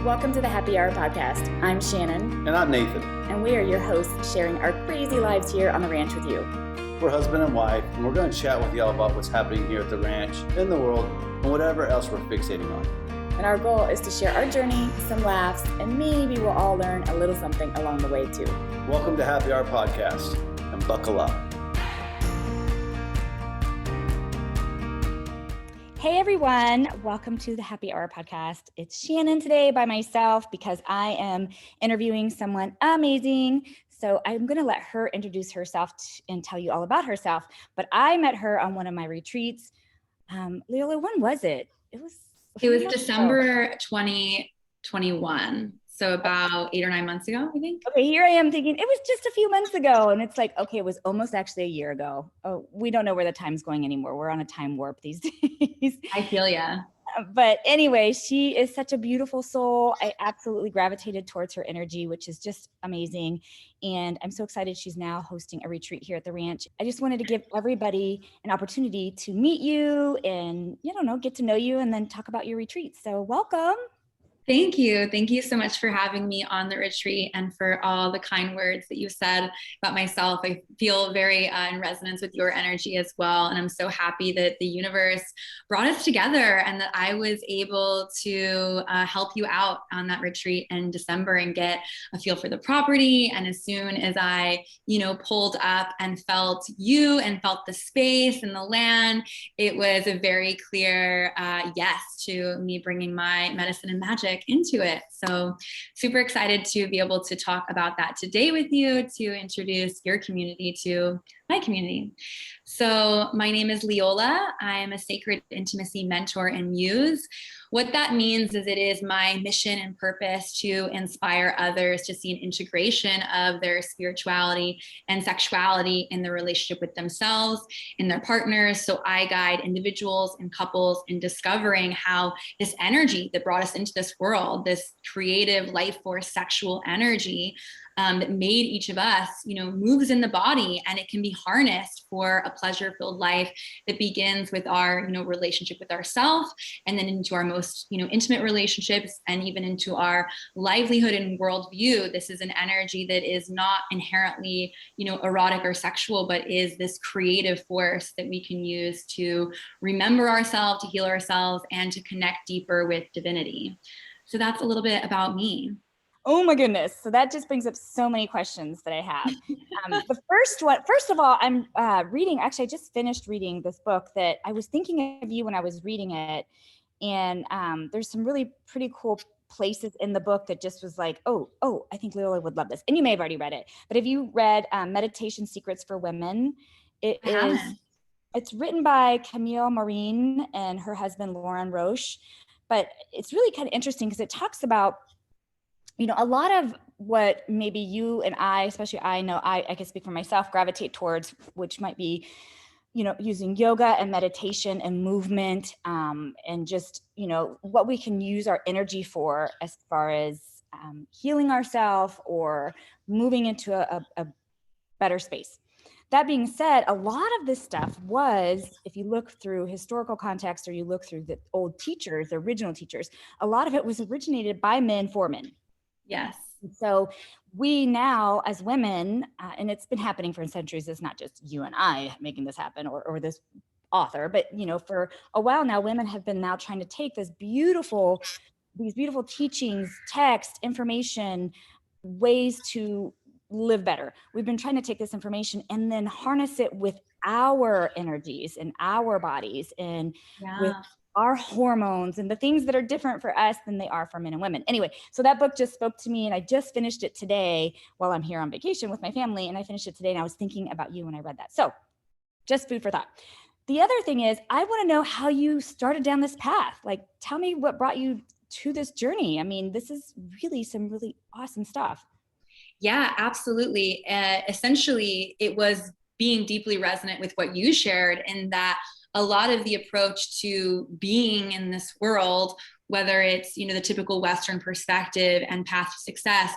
Welcome to the Happy Hour podcast. I'm Shannon. And I'm Nathan. And we are your hosts sharing our crazy lives here on the ranch with you. We're husband and wife, and we're going to chat with y'all about what's happening here at the ranch, in the world, and whatever else we're fixating on. And our goal is to share our journey, some laughs, and maybe we'll all learn a little something along the way too. Welcome to Happy Hour podcast, and buckle up. Hey everyone, welcome to the Happy Hour podcast. It's Shannon today by myself because I am interviewing someone amazing. So I'm going to let her introduce herself and tell you all about herself. But I met her on one of my retreats. Leola, when was it? It was December 2021. So about 8 or 9 months ago, I think. Okay, here I am thinking it was just a few months ago. And it's like, okay, it was almost actually a year ago. Oh, we don't know where the time's going anymore. We're on a time warp these days. I feel ya. But anyway, she is such a beautiful soul. I absolutely gravitated towards her energy, which is just amazing. And I'm so excited she's now hosting a retreat here at the ranch. I just wanted to give everybody an opportunity to meet you and, get to know you and then talk about your retreat. So welcome. Thank you. Thank you so much for having me on the retreat and for all the kind words that you said about myself. I feel very in resonance with your energy as well. And I'm so happy that the universe brought us together and that I was able to help you out on that retreat in December and get a feel for the property. And as soon as I, pulled up and felt you and felt the space and the land, it was a very clear yes to me bringing my medicine and magic into it. So super excited to be able to talk about that today with you, to introduce your community to my community. So my name is Leola. I'm a Sacred Intimacy Mentor and Muse. What that means is it is my mission and purpose to inspire others to see an integration of their spirituality and sexuality in their relationship with themselves and their partners. So I guide individuals and couples in discovering how this energy that brought us into this world, this creative life force, sexual energy, that made each of us, moves in the body, and it can be harnessed for a pleasure-filled life that begins with our, relationship with ourselves, and then into our most, intimate relationships, and even into our livelihood and worldview. This is an energy that is not inherently, erotic or sexual, but is this creative force that we can use to remember ourselves, to heal ourselves, and to connect deeper with divinity. So that's a little bit about me. Oh my goodness. So that just brings up so many questions that I have. The first of all, I'm reading, actually I just finished reading this book that I was thinking of you when I was reading it. And there's some really pretty cool places in the book that just was like, oh, I think Leola would love this. And you may have already read it, but have you read Meditation Secrets for Women? It's written by Camille Maureen and her husband, Lauren Roche. But it's really kind of interesting because it talks about a lot of what maybe you and I, especially I can speak for myself, gravitate towards, which might be, using yoga and meditation and movement, and just, what we can use our energy for as far as healing ourselves or moving into a better space. That being said, a lot of this stuff was, if you look through historical context or you look through the old teachers, the original teachers, a lot of it was originated by men for men. Yes. So we now as women, and it's been happening for centuries, it's not just you and I making this happen or this author, but for a while now, women have been now trying to take these beautiful teachings, text, information, ways to live better. We've been trying to take this information and then harness it with our energies and our bodies and with our hormones and the things that are different for us than they are for men and women. Anyway, so that book just spoke to me and I just finished it today while I'm here on vacation with my family, and I finished it today and I was thinking about you when I read that. So just food for thought. The other thing is I want to know how you started down this path. Like, tell me what brought you to this journey. I mean, this is really some really awesome stuff. Yeah, absolutely. Essentially, it was being deeply resonant with what you shared, in that a lot of the approach to being in this world, whether it's, the typical Western perspective and path to success,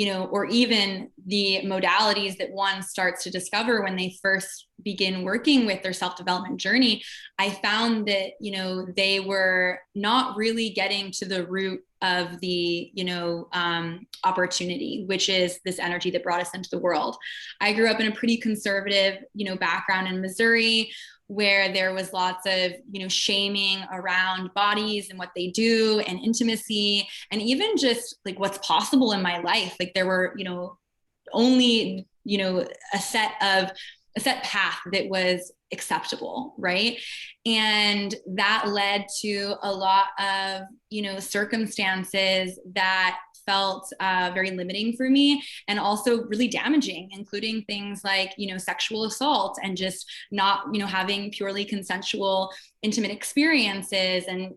or even the modalities that one starts to discover when they first begin working with their self-development journey, I found that, they were not really getting to the root of the, opportunity, which is this energy that brought us into the world. I grew up in a pretty conservative, background in Missouri, where there was lots of, shaming around bodies and what they do and intimacy, and even just like what's possible in my life. Like there were, only, a set path that was acceptable. Right. And that led to a lot of, circumstances that felt very limiting for me, and also really damaging, including things like, sexual assault, and just not, having purely consensual intimate experiences, and,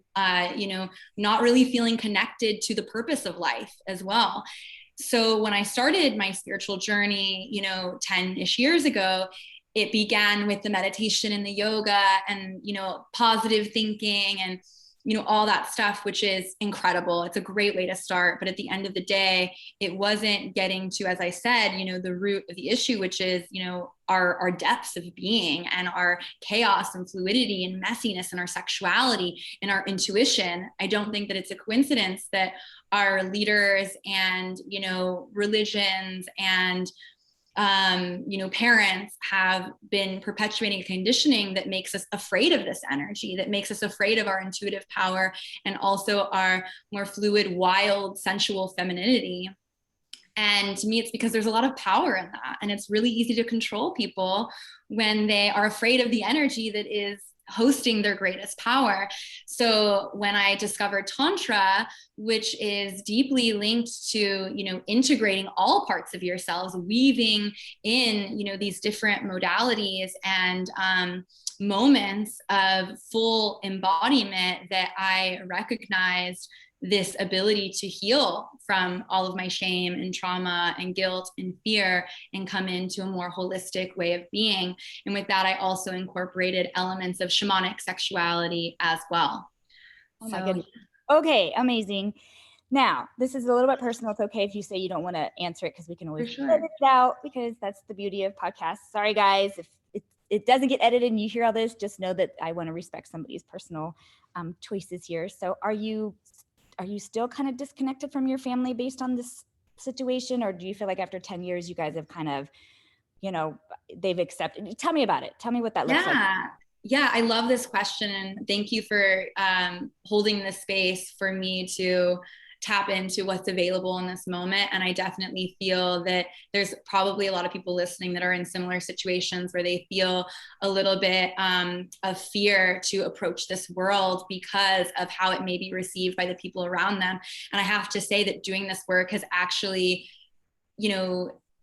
not really feeling connected to the purpose of life as well. So when I started my spiritual journey, 10-ish years ago, it began with the meditation and the yoga and, positive thinking and, all that stuff, which is incredible. It's a great way to start. But at the end of the day, it wasn't getting to, as I said, the root of the issue, which is, our depths of being and our chaos and fluidity and messiness and our sexuality and our intuition. I don't think that it's a coincidence that our leaders and, religions and parents have been perpetuating a conditioning that makes us afraid of this energy, that makes us afraid of our intuitive power and also our more fluid, wild, sensual femininity. And to me, it's because there's a lot of power in that. And it's really easy to control people when they are afraid of the energy that is hosting their greatest power. So when I discovered Tantra, which is deeply linked to, integrating all parts of yourselves, weaving in, these different modalities and moments of full embodiment, that I recognized this ability to heal from all of my shame and trauma and guilt and fear and come into a more holistic way of being. And with that, I also incorporated elements of shamanic sexuality as well. Oh my goodness. Okay, amazing. Now, this is a little bit personal. It's okay if you say you don't want to answer it, because we can always edit it out, because that's the beauty of podcasts. Sorry, guys, if it doesn't get edited and you hear all this, just know that I want to respect somebody's personal choices here. So are you still kind of disconnected from your family based on this situation? Or do you feel like after 10 years, you guys have kind of, they've accepted? Tell me about it. Tell me what that looks like. Yeah, I love this question. And thank you for holding this space for me to tap into what's available in this moment. And I definitely feel that there's probably a lot of people listening that are in similar situations where they feel a little bit of fear to approach this world because of how it may be received by the people around them. And I have to say that doing this work has actually,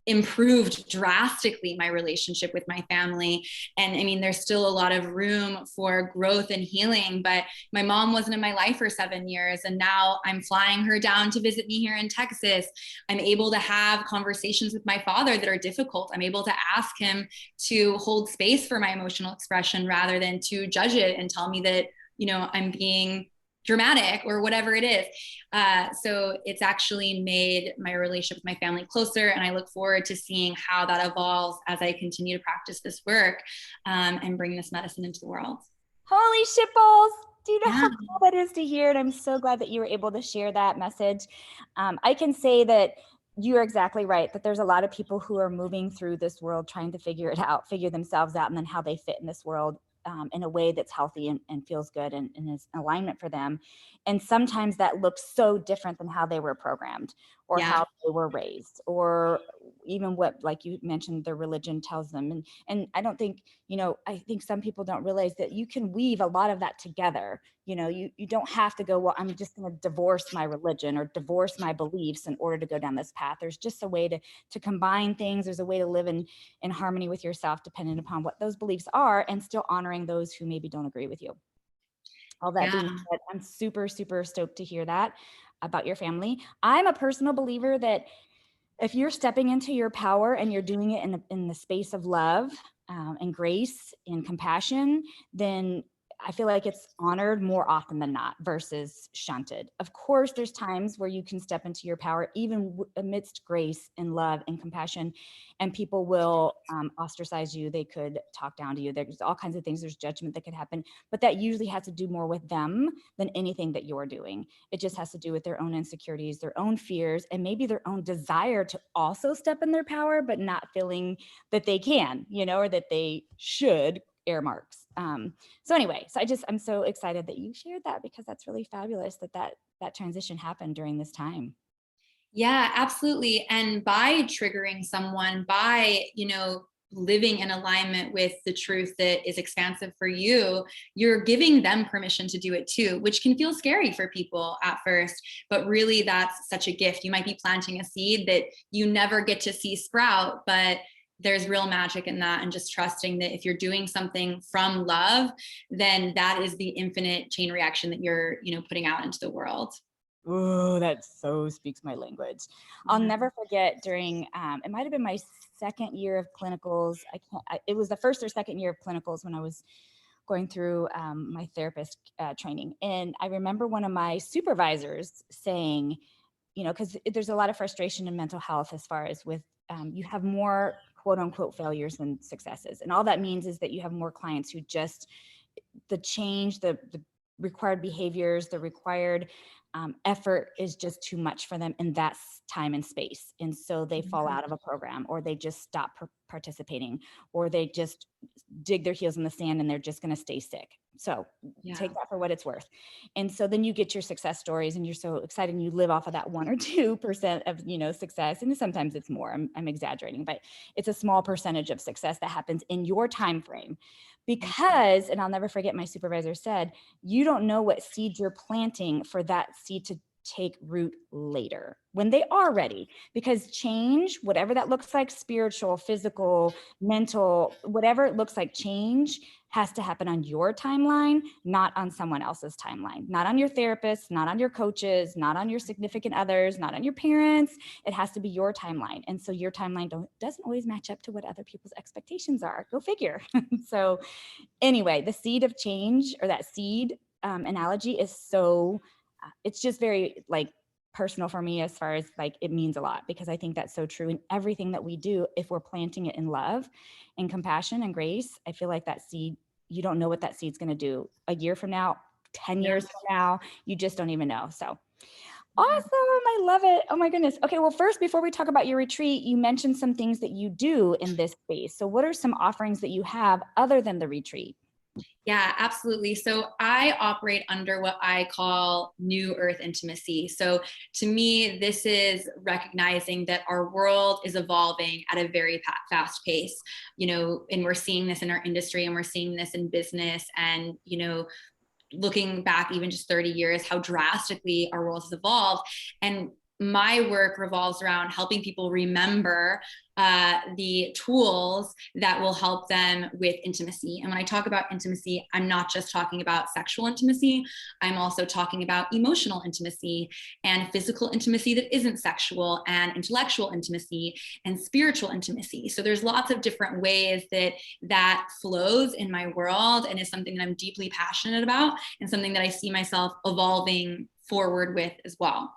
improved drastically my relationship with my family. And I mean, there's still a lot of room for growth and healing, but my mom wasn't in my life for 7 years. And now I'm flying her down to visit me here in Texas. I'm able to have conversations with my father that are difficult. I'm able to ask him to hold space for my emotional expression rather than to judge it and tell me that, I'm being dramatic or whatever it is. So it's actually made my relationship with my family closer. And I look forward to seeing how that evolves as I continue to practice this work and bring this medicine into the world. Holy shitballs. Do you know how cool that is to hear? And I'm so glad that you were able to share that message. I can say that you are exactly right, that there's a lot of people who are moving through this world trying to figure it out, figure themselves out, and then how they fit in this world in a way that's healthy and feels good and is alignment for them. And sometimes that looks so different than how they were programmed or how they were raised, or even what, like you mentioned, their religion tells them. And I don't think, I think some people don't realize that you can weave a lot of that together. You don't have to go, well, I'm just going to divorce my religion or divorce my beliefs in order to go down this path. There's just a way to combine things. There's a way to live in harmony with yourself, depending upon what those beliefs are, and still honoring those who maybe don't agree with you. All that being said, I'm super, super stoked to hear that about your family. I'm a personal believer that if you're stepping into your power and you're doing it in the space of love and grace and compassion, then I feel like it's honored more often than not versus shunted. Of course, there's times where you can step into your power, even amidst grace and love and compassion, and people will ostracize you. They could talk down to you. There's all kinds of things. There's judgment that could happen, but that usually has to do more with them than anything that you're doing. It just has to do with their own insecurities, their own fears, and maybe their own desire to also step in their power, but not feeling that they can, or that they should, air marks. So anyway, I'm so excited that you shared that, because that's really fabulous that transition happened during this time. Yeah, absolutely. And by triggering someone, by, living in alignment with the truth that is expansive for you, you're giving them permission to do it too, which can feel scary for people at first, but really that's such a gift. You might be planting a seed that you never get to see sprout, but there's real magic in that, and just trusting that if you're doing something from love, then that is the infinite chain reaction that you're, putting out into the world. Oh, that so speaks my language. I'll never forget during, it might've been my second year of clinicals. It was the first or second year of clinicals when I was going through my therapist training. And I remember one of my supervisors saying, because there's a lot of frustration in mental health as far as with, you have more quote unquote failures than successes. And all that means is that you have more clients who just, the change, the required behaviors, the required effort is just too much for them in that time and space. And so they fall out of a program, or they just stop participating, or they just dig their heels in the sand and they're just going to stay sick. So take that for what it's worth. And so then you get your success stories and you're so excited, and you live off of that 1 or 2% of, success. And sometimes it's more, I'm exaggerating, but it's a small percentage of success that happens in your time frame. Because, and I'll never forget, my supervisor said, you don't know what seeds you're planting for that seed to take root later when they are ready. Because change, whatever that looks like, spiritual, physical, mental, whatever it looks like, change has to happen on your timeline, not on someone else's timeline, not on your therapist, not on your coaches, not on your significant others, not on your parents. It has to be your timeline. And so your timeline doesn't always match up to what other people's expectations are. Go figure. So anyway, the seed of change, or that seed analogy, is so, it's just very personal for me, as far as it means a lot, because I think that's so true in everything that we do. If we're planting it in love and compassion and grace, I feel like that seed, you don't know what that seed's going to do a year from now, 10 years from now, you just don't even know. So awesome. I love it. Oh my goodness. Okay. Well, first, before we talk about your retreat, you mentioned some things that you do in this space. So what are some offerings that you have other than the retreat? Yeah, absolutely. So I operate under what I call new earth intimacy. So to me, this is recognizing that our world is evolving at a very fast pace, and we're seeing this in our industry, and we're seeing this in business, and, looking back even just 30 years, how drastically our world has evolved. And my work revolves around helping people remember the tools that will help them with intimacy. And when I talk about intimacy, I'm not just talking about sexual intimacy. I'm also talking about emotional intimacy, and physical intimacy that isn't sexual, and intellectual intimacy, and spiritual intimacy. So there's lots of different ways that flows in my world, and is something that I'm deeply passionate about, and something that I see myself evolving forward with as well.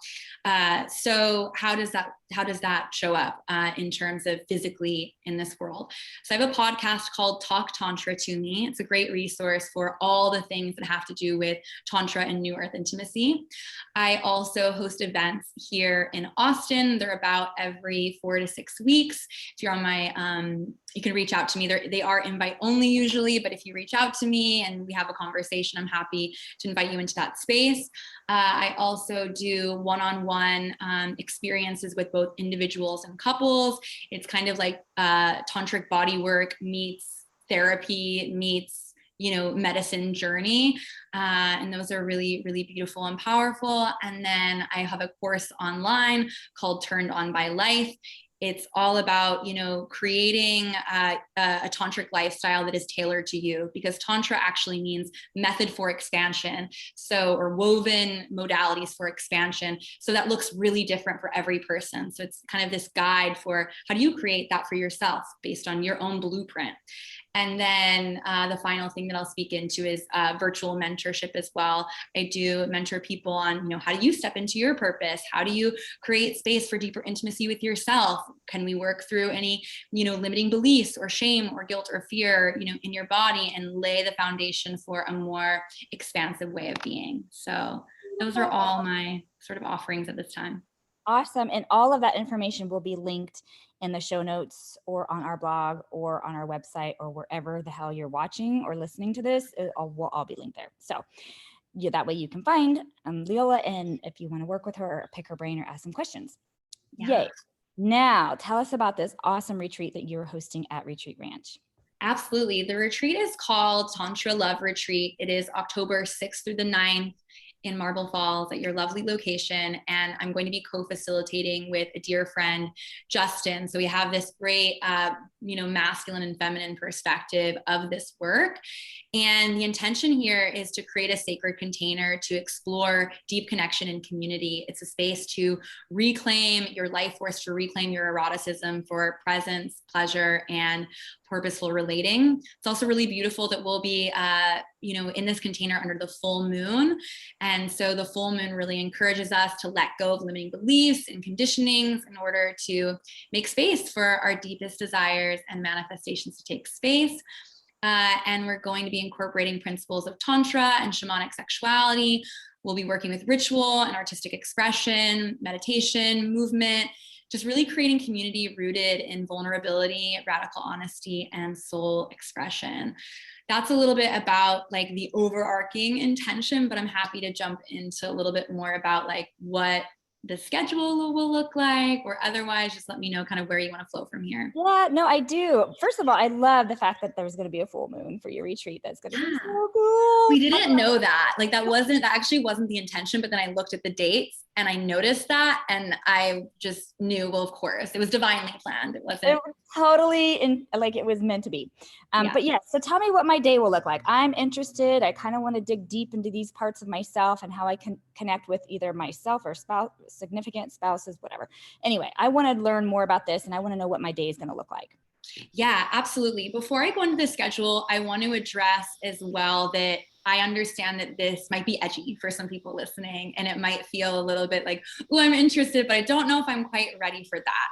So how does that show up in terms of physically in this world? So I have a podcast called Talk Tantra to Me. It's a great resource for all the things that have to do with Tantra and New Earth intimacy. I also host events here in Austin. They're about every 4 to 6 weeks. If you're on my, you can reach out to me. They are invite only usually, but if you reach out to me and we have a conversation, I'm happy to invite you into that space. I also do one-on-one experiences with both individuals and couples. It's kind of like tantric body work meets therapy meets, medicine journey. And those are really, really beautiful and powerful. And then I have a course online called Turned On by Life. It's all about, creating a tantric lifestyle that is tailored to you, because Tantra actually means method for expansion. So, or woven modalities for expansion. So that looks really different for every person. So it's kind of this guide for how do you create that for yourself based on your own blueprint. And then the final thing that I'll speak into is virtual mentorship as well. I do mentor people on, how do you step into your purpose? How do you create space for deeper intimacy with yourself? Can we work through any, limiting beliefs or shame or guilt or fear, in your body, and lay the foundation for a more expansive way of being? So those are all my sort of offerings at this time. Awesome. And all of that information will be linked in the show notes or on our blog or on our website or wherever the hell you're will listening to this. Will all be linked there. So yeah, that way you can find Leola, and if you want to work with her or pick her brain or ask some questions. Yeah. Yay. Now tell us about this awesome retreat that you're hosting at Retreat Ranch. Absolutely. The retreat is called Tantra Love Retreat. It is October 6th through the 9th in Marble Falls at your lovely location. And I'm going to be co-facilitating with a dear friend, Justin. So we have this great, masculine and feminine perspective of this work. And the intention here is to create a sacred container to explore deep connection and community. It's a space to reclaim your life force, to reclaim your eroticism for presence, pleasure, and purposeful relating. It's also really beautiful that we'll be, in this container under the full moon. And so the full moon really encourages us to let go of limiting beliefs and conditionings in order to make space for our deepest desires and manifestations to take space. And we're going to be incorporating principles of Tantra and shamanic sexuality. We'll be working with ritual and artistic expression, meditation, movement, just really creating community rooted in vulnerability, radical honesty, and soul expression. That's a little bit about like the overarching intention, but I'm happy to jump into a little bit more about like what the schedule will look like, or otherwise just let me know kind of where you want to flow from here. Yeah, no, I do. First of all, I love the fact that there's going to be a full moon for your retreat. That's going to be so cool. We didn't know that. Like that actually wasn't the intention, but then I looked at the dates and I noticed that, and I just knew, well, of course, it was divinely planned. It was totally it was meant to be. But yeah, so tell me what my day will look like. I'm interested. I kind of want to dig deep into these parts of myself and how I can connect with either myself or spouse, significant spouses, whatever. Anyway, I want to learn more about this, and I want to know what my day is going to look like. Yeah, absolutely. Before I go into the schedule, I want to address as well that I understand that this might be edgy for some people listening, and it might feel a little bit like, oh, I'm interested, but I don't know if I'm quite ready for that.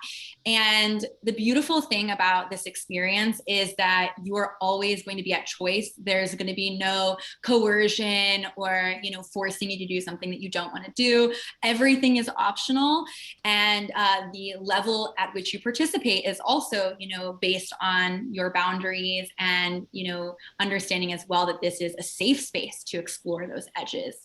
And the beautiful thing about this experience is that you are always going to be at choice. There's going to be no coercion or, forcing you to do something that you don't want to do. Everything is optional. And the level at which you participate is also, based on your boundaries and, understanding as well that this is a safe space to explore those edges.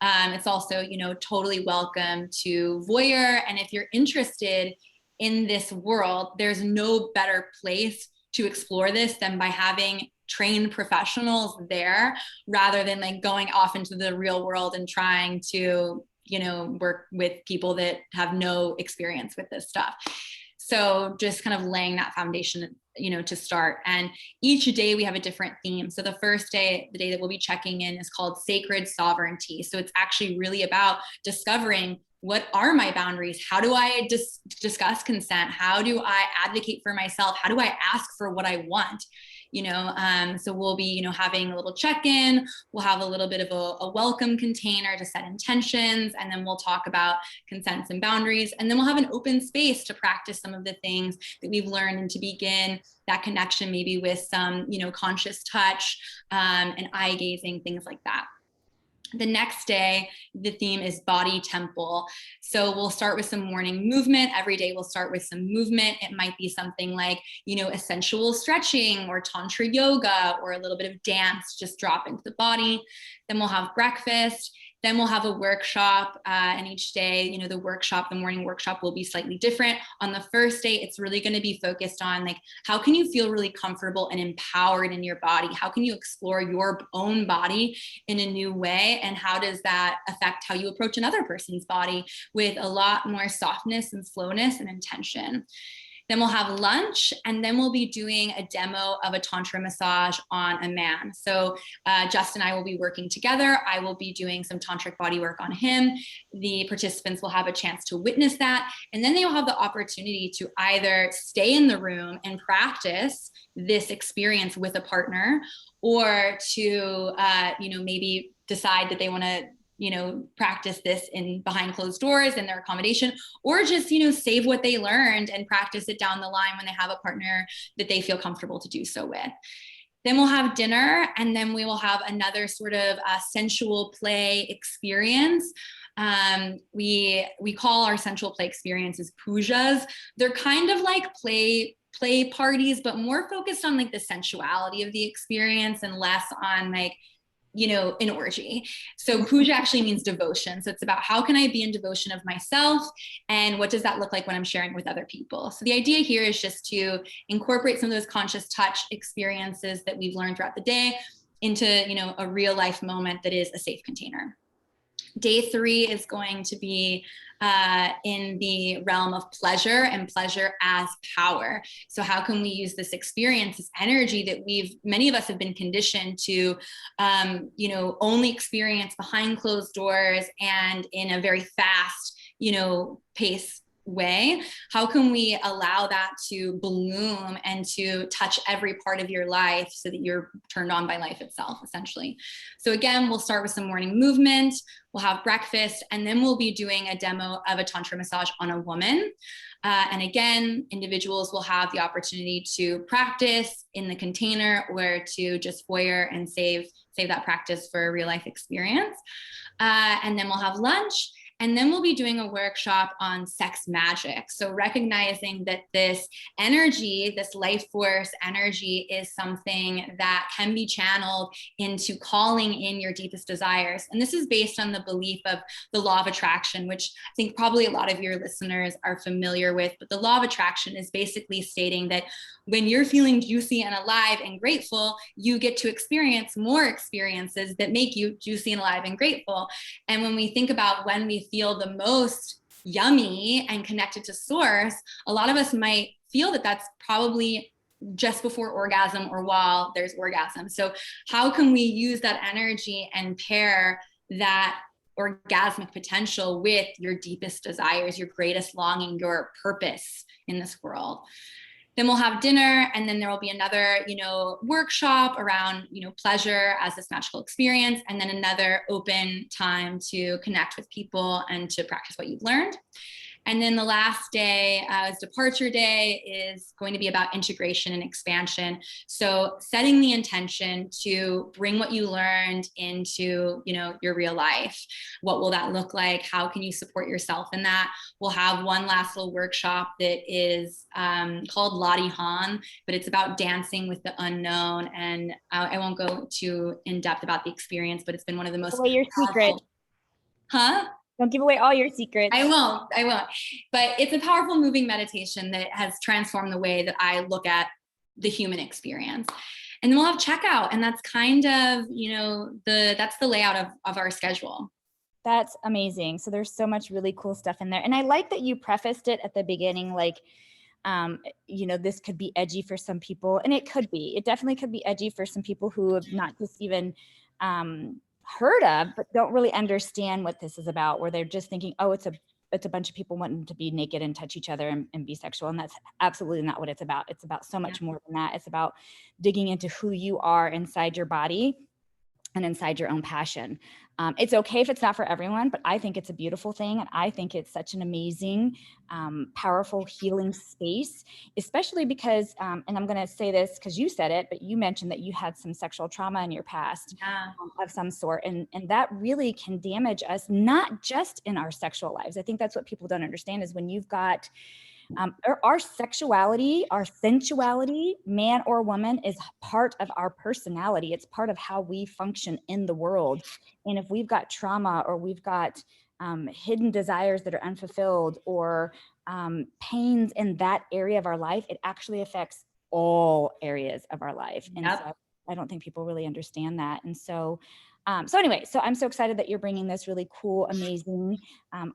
It's also, totally welcome to voyeur. And if you're interested in this world, there's no better place to explore this than by having trained professionals there, rather than like going off into the real world and trying to, work with people that have no experience with this stuff. So just kind of laying that foundation, to start. And each day we have a different theme. So the first day, the day that we'll be checking in, is called Sacred Sovereignty. So it's actually really about discovering, what are my boundaries? How do I discuss consent? How do I advocate for myself? How do I ask for what I want? So we'll be, having a little check-in. We'll have a little bit of a welcome container to set intentions. And then we'll talk about consents and boundaries. And then we'll have an open space to practice some of the things that we've learned, and to begin that connection maybe with some, conscious touch and eye gazing, things like that. The next day, the theme is body temple. So we'll start with some morning movement. Every day we'll start with some movement. It might be something like, a sensual stretching or tantra yoga, or a little bit of dance, just drop into the body. Then we'll have breakfast. Then we'll have a workshop, and each day, the morning workshop will be slightly different. On the first day, it's really going to be focused on like, how can you feel really comfortable and empowered in your body? How can you explore your own body in a new way? And how does that affect how you approach another person's body with a lot more softness and slowness and intention? Then we'll have lunch, and then we'll be doing a demo of a Tantra massage on a man. So Justin and I will be working together. I will be doing some tantric body work on him. The participants will have a chance to witness that. And then they will have the opportunity to either stay in the room and practice this experience with a partner, or to, maybe decide that they want to practice this in behind closed doors in their accommodation, or just, save what they learned and practice it down the line when they have a partner that they feel comfortable to do so with. Then we'll have dinner, and then we will have another sort of sensual play experience. We call our sensual play experiences pujas. They're kind of like play parties, but more focused on like the sensuality of the experience and less on like an orgy. So puja actually means devotion. So it's about how can I be in devotion of myself, and what does that look like when I'm sharing with other people? So the idea here is just to incorporate some of those conscious touch experiences that we've learned throughout the day into, a real life moment that is a safe container. Day 3 is going to be in the realm of pleasure and pleasure as power. So how can we use this experience, this energy that many of us have been conditioned to, only experience behind closed doors and in a very fast, pace way? How can we allow that to bloom and to touch every part of your life so that you're turned on by life itself, essentially? So again, we'll start with some morning movement, we'll have breakfast, and then we'll be doing a demo of a Tantra massage on a woman. And again, individuals will have the opportunity to practice in the container, or to just foyer and save that practice for a real life experience. And then we'll have lunch. And then we'll be doing a workshop on sex magic. So recognizing that this energy, this life force energy, is something that can be channeled into calling in your deepest desires. And this is based on the belief of the law of attraction, which I think probably a lot of your listeners are familiar with. But the law of attraction is basically stating that when you're feeling juicy and alive and grateful, you get to experience more experiences that make you juicy and alive and grateful. And when we think about when we feel the most yummy and connected to source, a lot of us might feel that that's probably just before orgasm or while there's orgasm. So how can we use that energy and pair that orgasmic potential with your deepest desires, your greatest longing, your purpose in this world? Then we'll have dinner, and then there will be another, workshop around, pleasure as this magical experience, and then another open time to connect with people and to practice what you've learned. And then the last day, as departure day, is going to be about integration and expansion. So setting the intention to bring what you learned into, your real life. What will that look like? How can you support yourself in that? We'll have one last little workshop that is called Lottie Han, but it's about dancing with the unknown. And I won't go too in depth about the experience, but it's been one of the most your secret. Huh? Don't give away all your secrets. I won't. But it's a powerful, moving meditation that has transformed the way that I look at the human experience. And then we'll have checkout. And that's kind of, that's the layout of our schedule. That's amazing. So there's so much really cool stuff in there. And I like that you prefaced it at the beginning, like, this could be edgy for some people. And it could be. It definitely could be edgy for some people who have not just even heard of, but don't really understand what this is about, where they're just thinking, oh, it's a bunch of people wanting to be naked and touch each other and be sexual. And that's absolutely not what it's about. It's about so much more than that. It's about digging into who you are inside your body and inside your own passion. It's okay if it's not for everyone, but I think it's a beautiful thing. And I think it's such an amazing, powerful healing space, especially because, and I'm going to say this because you said it, but you mentioned that you had some sexual trauma in your past of some sort. And that really can damage us, not just in our sexual lives. I think that's what people don't understand is when you've got our sexuality, our sensuality, man or woman, is part of our personality. It's part of how we function in the world. And if we've got trauma, or we've got hidden desires that are unfulfilled, or pains in that area of our life, it actually affects all areas of our life. And so I don't think people really understand that. And so anyway, so I'm so excited that you're bringing this really cool, amazing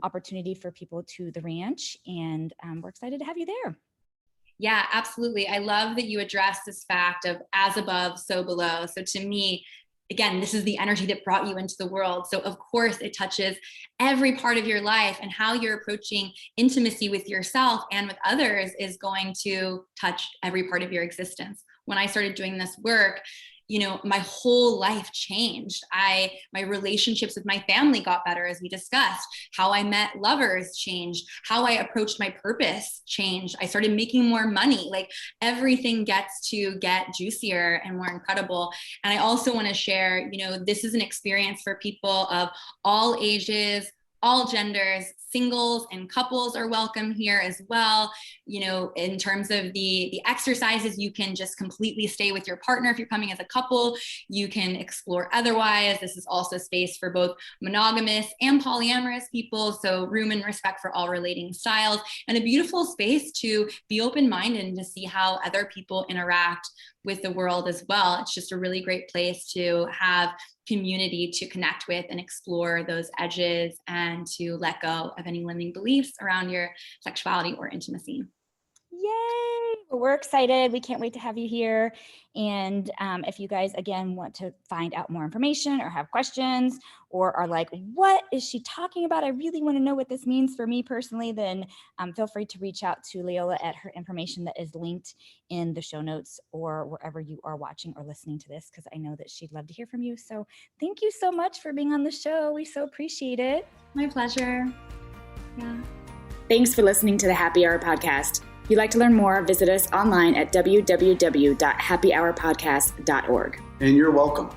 opportunity for people to the ranch, and we're excited to have you there. Yeah, absolutely. I love that you address this fact of as above, so below. So to me, again, this is the energy that brought you into the world. So of course it touches every part of your life, and how you're approaching intimacy with yourself and with others is going to touch every part of your existence. When I started doing this work, my whole life changed. My relationships with my family got better, as we discussed. How I met lovers changed. How I approached my purpose changed. I started making more money. Like, everything gets to get juicier and more incredible. And I also want to share, this is an experience for people of all ages, all genders. Singles and couples are welcome here as well. In terms of the exercises, you can just completely stay with your partner. If you're coming as a couple, you can explore otherwise. This is also space for both monogamous and polyamorous people. So room and respect for all relating styles, and a beautiful space to be open-minded and to see how other people interact with the world as well. It's just a really great place to have community to connect with and explore those edges, and to let go of any limiting beliefs around your sexuality or intimacy. Yay! Well, we're excited. We can't wait to have you here. And if you guys, again, want to find out more information or have questions, or are like, what is she talking about? I really want to know what this means for me personally, then feel free to reach out to Leola at her information that is linked in the show notes, or wherever you are watching or listening to this, because I know that she'd love to hear from you. So thank you so much for being on the show. We so appreciate it. My pleasure. Yeah. Thanks for listening to the Happy Hour Podcast. If you'd like to learn more, visit us online at www.happyhourpodcast.org. And you're welcome.